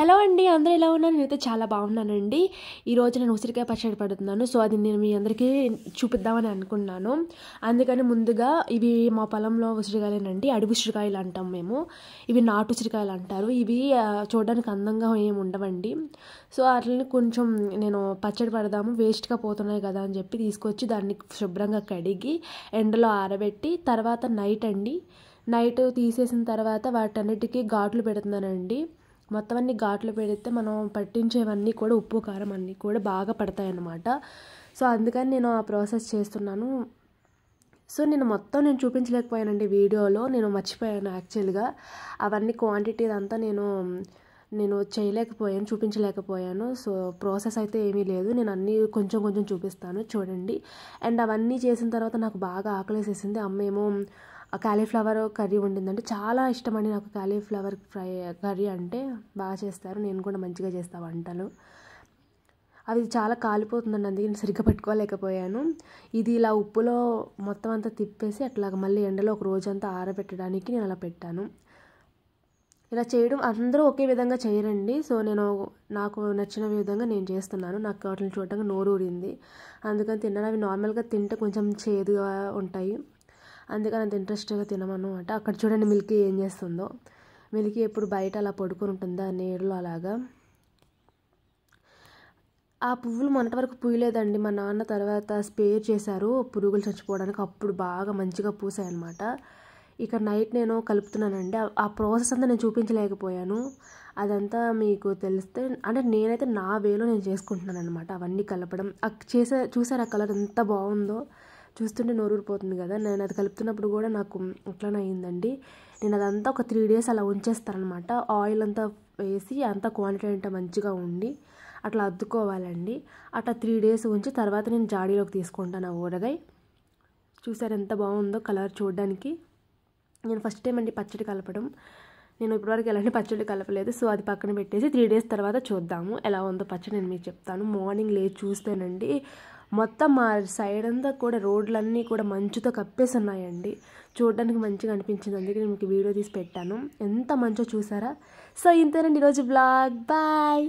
Hello అండి, అందరూ ఎలా ఉన్నారు? నేనైతే చాలా బాగున్నానండి. ఈరోజు నేను ఉసిరికాయ పచ్చడి పెడుతున్నాను. సో అది నేను మీ అందరికీ చూపిద్దామని అనుకున్నాను. అందుకని ముందుగా ఇవి మా పొలంలో ఉసిరికాయలేనండి, అడవి ఉసిరికాయలు అంటాం మేము. ఇవి నాటు ఉసిరికాయలు అంటారు. ఇవి చూడడానికి అందంగా ఏమి ఉండవండి. సో అట్లని కొంచెం నేను పచ్చడి పెడదాము, వేస్ట్గా పోతున్నాయి కదా అని చెప్పి తీసుకొచ్చి దాన్ని శుభ్రంగా కడిగి ఎండలో ఆరబెట్టి తర్వాత నైట్ తీసేసిన తర్వాత వాటన్నిటికీ ఘాట్లు పెడుతున్నానండి. మొత్తం అన్ని ఘాట్లు పెడితే మనం పట్టించేవన్నీ కూడా ఉప్పు కారం అన్నీ కూడా బాగా పడతాయి అన్నమాట. సో అందుకని నేను ఆ ప్రాసెస్ చేస్తున్నాను. సో నేను చూపించలేకపోయానండి వీడియోలో, నేను మర్చిపోయాను యాక్చువల్గా. అవన్నీ క్వాంటిటీ అంతా నేను చూపించలేకపోయాను. సో ప్రాసెస్ అయితే ఏమీ లేదు, నేను అన్నీ కొంచెం చూపిస్తాను చూడండి. అండ్ అవన్నీ చేసిన తర్వాత నాకు బాగా ఆకలేసేసింది. అమ్మేమో కాలీఫ్లవర్ కర్రీ వండిందంటే చాలా ఇష్టం అండి నాకు. కాలీఫ్లవర్ కర్రీ అంటే బాగా చేస్తారు, నేను కూడా మంచిగా చేస్తాను వంటలు. అది చాలా కాలిపోతుందండి, అందుకే నేను సరిగ్గా పెట్టుకోలేకపోయాను. ఇది ఇలా ఉప్పులో మొత్తం అంతా తిప్పేసి అట్లా మళ్ళీ ఎండలో ఒక రోజంతా ఆరబెట్టడానికి నేను అలా పెట్టాను. ఇలా చేయడం అందరూ ఒకే విధంగా చేయరండి. సో నాకు నచ్చిన విధంగా నేను చేస్తున్నాను. నాకు వాటిని చూడటానికి నోరు ఊరింది, అందుకని తిన్నాను. అవి నార్మల్గా తింటే కొంచెం చేదుగా ఉంటాయి, అందుకని అంత ఇంట్రెస్ట్గా తినమన్నమాట. అక్కడ చూడండి మిల్కీ ఏం చేస్తుందో. మిల్కీ ఎప్పుడు బయట అలా పడుకొని ఉంటుందా నీడలో అలాగా. ఆ పువ్వులు మొన్నటి వరకు పూయలేదండి, మా నాన్న తర్వాత స్ప్రే చేశారు పురుగులు చచ్చిపోవడానికి, అప్పుడు బాగా మంచిగా పూసాయి అన్నమాట. ఇక నైట్ నేను కలుపుతున్నానండి. ఆ ప్రాసెస్ అంతా నేను చూపించలేకపోయాను, అదంతా మీకు తెలిస్తే అంటే నేనైతే నా వేలో నేను చేసుకుంటున్నాను అనమాట. అవన్నీ కలపడం చూసారు ఆ కలర్ ఎంత బాగుందో, చూస్తుంటే నోరూరిపోతుంది కదా. నేను అది కలుపుతున్నప్పుడు కూడా నాకు అట్లానే అయిందండి. నేను అదంతా ఒక 3 days అలా ఉంచేస్తానమాట. ఆయిల్ అంతా వేసి అంతా క్వాంటిటీ అంతా మంచిగా ఉండి అట్లా అద్దుకోవాలండి. అట్లా 3 days ఉంచి తర్వాత నేను జాడీలోకి తీసుకుంటాను ఆ ఊరగాయ. చూసారు ఎంత బాగుందో కలర్ చూడడానికి. నేను ఫస్ట్ టైం అండి పచ్చడి కలపడం, నేను ఇప్పటివరకు ఎలాంటి పచ్చడి కలపలేదు. సో అది పక్కన పెట్టేసి 3 days తర్వాత చూద్దాము ఎలా ఉందో పచ్చడి, నేను మీకు చెప్తాను. మార్నింగ్ లేచి చూస్తేనండి మొత్తం మా సైడ్ అంతా కూడా రోడ్లన్నీ కూడా మంచుతో కప్పేసి ఉన్నాయండి. చూడడానికి మంచిగా అనిపించింది, అందుకే నేను మీకు వీడియో తీసి పెట్టాను. ఎంత మంచో చూసారా. సో ఇంతేనండి ఈరోజు బ్లాగ్. బాయ్.